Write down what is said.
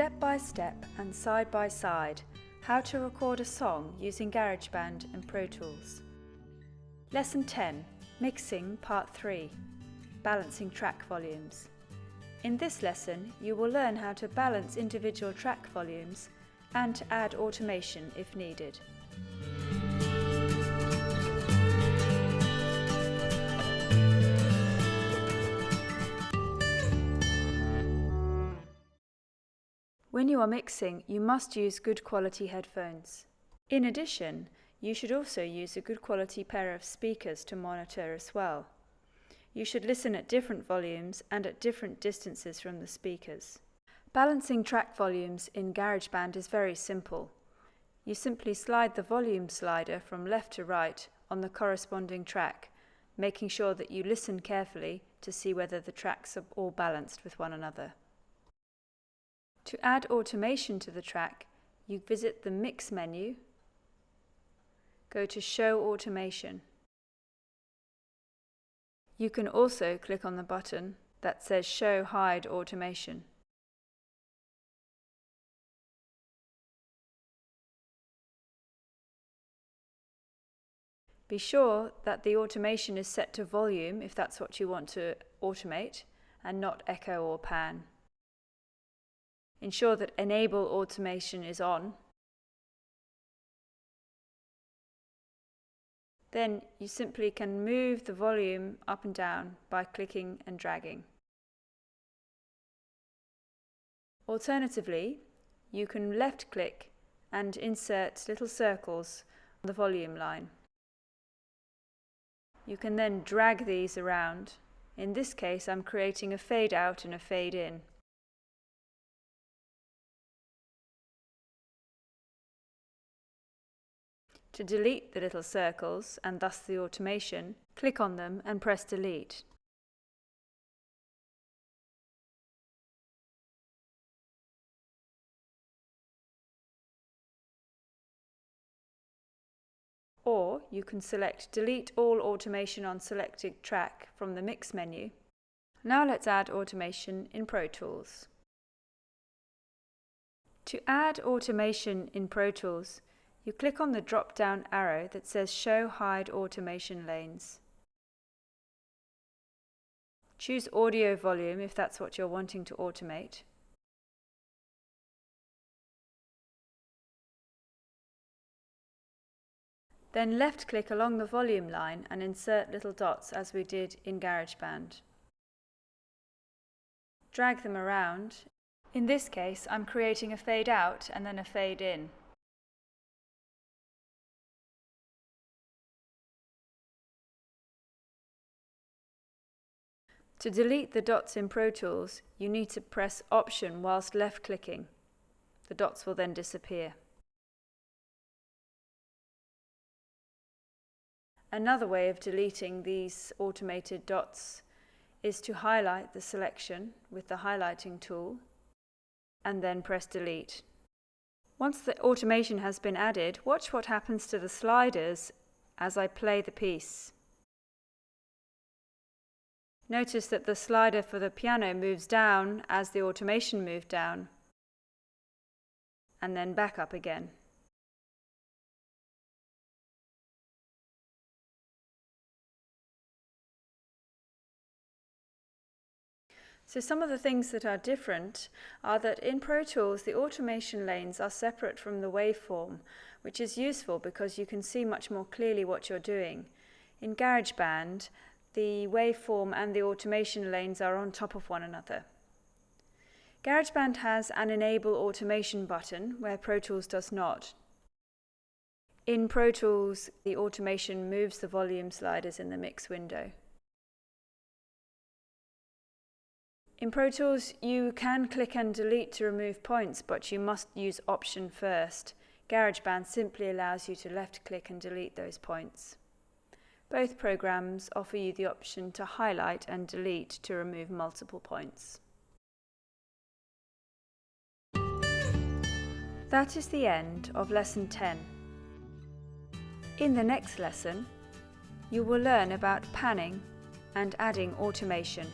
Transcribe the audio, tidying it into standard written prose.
Step by step and side by side, how to record a song using GarageBand and Pro Tools. Lesson 10, Mixing Part 3, Balancing Track Volumes. In this lesson, you will learn how to balance individual track volumes and to add automation if needed. When you are mixing, you must use good quality headphones. In addition, you should also use a good quality pair of speakers to monitor as well. You should listen at different volumes and at different distances from the speakers. Balancing track volumes in GarageBand is very simple. You simply slide the volume slider from left to right on the corresponding track, making sure that you listen carefully to see whether the tracks are all balanced with one another. To add automation to the track, you visit the Mix menu, go to Show Automation. You can also click on the button that says Show Hide Automation. Be sure that the automation is set to volume if that's what you want to automate, and not echo or pan. Ensure that Enable Automation is on. Then you simply can move the volume up and down by clicking and dragging. Alternatively, you can left click and insert little circles on the volume line. You can then drag these around. In this case, I'm creating a fade out and a fade in. To delete the little circles, and thus the automation, click on them and press Delete. Or you can select Delete all automation on selected track from the Mix menu. Now let's add automation in Pro Tools. To add automation in Pro Tools, you click on the drop-down arrow that says Show Hide Automation Lanes. Choose Audio Volume if that's what you're wanting to automate. Then left-click along the volume line and insert little dots as we did in GarageBand. Drag them around. In this case, I'm creating a fade out and then a fade in. To delete the dots in Pro Tools, you need to press Option whilst left-clicking. The dots will then disappear. Another way of deleting these automated dots is to highlight the selection with the highlighting tool and then press Delete. Once the automation has been added, watch what happens to the sliders as I play the piece. Notice that the slider for the piano moves down as the automation moved down, and then back up again. So some of the things that are different are that in Pro Tools the automation lanes are separate from the waveform, which is useful because you can see much more clearly what you're doing. In GarageBand, the waveform and the automation lanes are on top of one another. GarageBand has an Enable Automation button, where Pro Tools does not. In Pro Tools, the automation moves the volume sliders in the Mix window. In Pro Tools, you can click and delete to remove points, but you must use Option first. GarageBand simply allows you to left-click and delete those points. Both programs offer you the option to highlight and delete to remove multiple points. That is the end of Lesson 10. In the next lesson, you will learn about panning and adding automation.